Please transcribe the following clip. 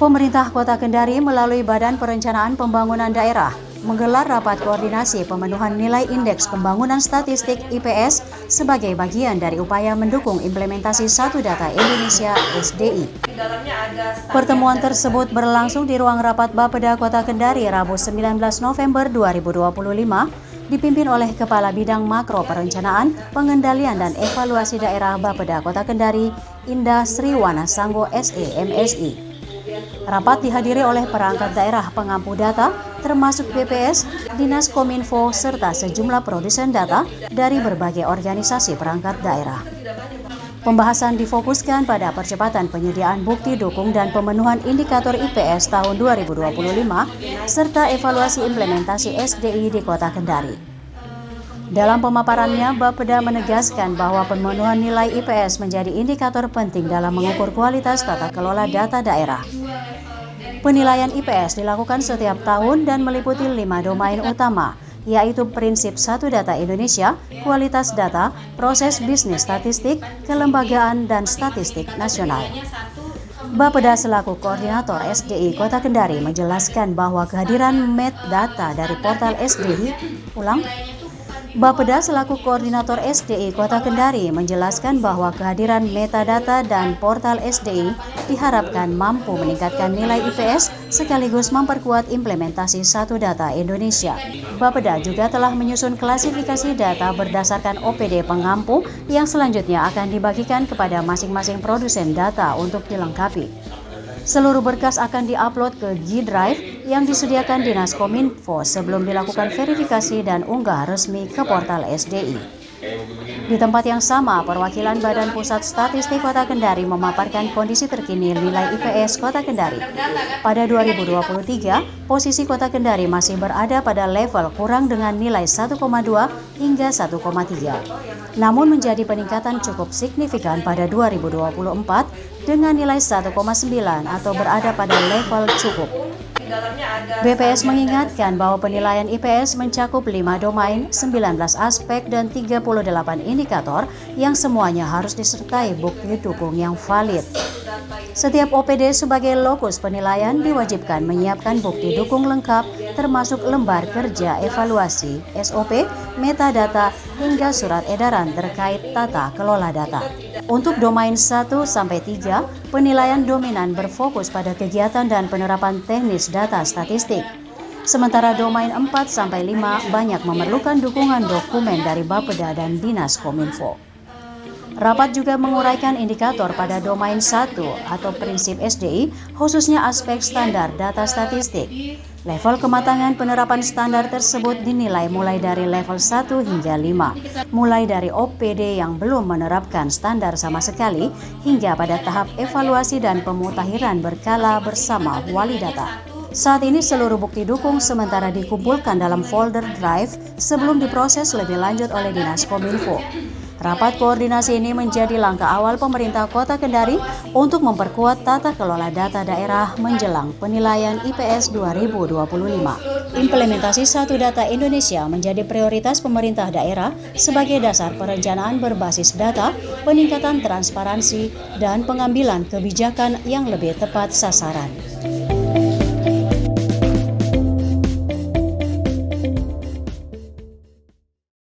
Pemerintah Kota Kendari melalui Badan Perencanaan Pembangunan Daerah menggelar rapat koordinasi pemenuhan nilai Indeks Pembangunan Statistik (IPS) sebagai bagian dari upaya mendukung implementasi Satu Data Indonesia (SDI). Pertemuan tersebut berlangsung di ruang rapat Bapeda Kota Kendari Rabu 19 November 2025 dipimpin oleh Kepala Bidang Makro Perencanaan, Pengendalian dan Evaluasi Daerah Bapeda Kota Kendari, Indah Sriwana Sanggo SE MSI. Rapat dihadiri oleh perangkat daerah pengampu data, termasuk BPS, Dinas Kominfo, serta sejumlah produsen data dari berbagai organisasi perangkat daerah. Pembahasan difokuskan pada percepatan penyediaan bukti dukung dan pemenuhan indikator IPS tahun 2025, serta evaluasi implementasi SDI di Kota Kendari. Dalam pemaparannya, Bapeda menegaskan bahwa pemenuhan nilai IPS menjadi indikator penting dalam mengukur kualitas tata kelola data daerah. Penilaian IPS dilakukan setiap tahun dan meliputi 5 domain utama, yaitu prinsip Satu Data Indonesia, kualitas data, proses bisnis statistik, kelembagaan, dan statistik nasional. Bapeda selaku koordinator SDI Kota Kendari menjelaskan bahwa kehadiran metadata dari portal SDI, Bapeda selaku koordinator SDI Kota Kendari menjelaskan bahwa kehadiran metadata dan portal SDI diharapkan mampu meningkatkan nilai IPS sekaligus memperkuat implementasi Satu Data Indonesia. Bapeda juga telah menyusun klasifikasi data berdasarkan OPD pengampu yang selanjutnya akan dibagikan kepada masing-masing produsen data untuk dilengkapi. Seluruh berkas akan diupload ke G-Drive yang disediakan Dinas Kominfo sebelum dilakukan verifikasi dan unggah resmi ke portal SDI. Di tempat yang sama, perwakilan Badan Pusat Statistik Kota Kendari memaparkan kondisi terkini nilai IPS Kota Kendari. Pada 2023, posisi Kota Kendari masih berada pada level kurang dengan nilai 1,2 hingga 1,3. Namun menjadi peningkatan cukup signifikan pada 2024 dengan nilai 1,9 atau berada pada level cukup. BPS mengingatkan bahwa penilaian IPS mencakup 5 domain, 19 aspek, dan 38 indikator yang semuanya harus disertai bukti dukung yang valid. Setiap OPD sebagai lokus penilaian diwajibkan menyiapkan bukti dukung lengkap termasuk lembar kerja evaluasi, SOP, metadata, hingga surat edaran terkait tata kelola data. Untuk domain 1-3, penilaian dominan berfokus pada kegiatan dan penerapan teknis data statistik. Sementara domain 4-5 banyak memerlukan dukungan dokumen dari Bapeda dan Dinas Kominfo. Rapat juga menguraikan indikator pada domain 1 atau prinsip SDI, khususnya aspek standar data statistik. Level kematangan penerapan standar tersebut dinilai mulai dari level 1 hingga 5, mulai dari OPD yang belum menerapkan standar sama sekali, hingga pada tahap evaluasi dan pemutakhiran berkala bersama wali data. Saat ini seluruh bukti dukung sementara dikumpulkan dalam folder drive sebelum diproses lebih lanjut oleh Dinas Kominfo. Rapat koordinasi ini menjadi langkah awal pemerintah Kota Kendari untuk memperkuat tata kelola data daerah menjelang penilaian IPS 2025. Implementasi Satu Data Indonesia menjadi prioritas pemerintah daerah sebagai dasar perencanaan berbasis data, peningkatan transparansi, dan pengambilan kebijakan yang lebih tepat sasaran.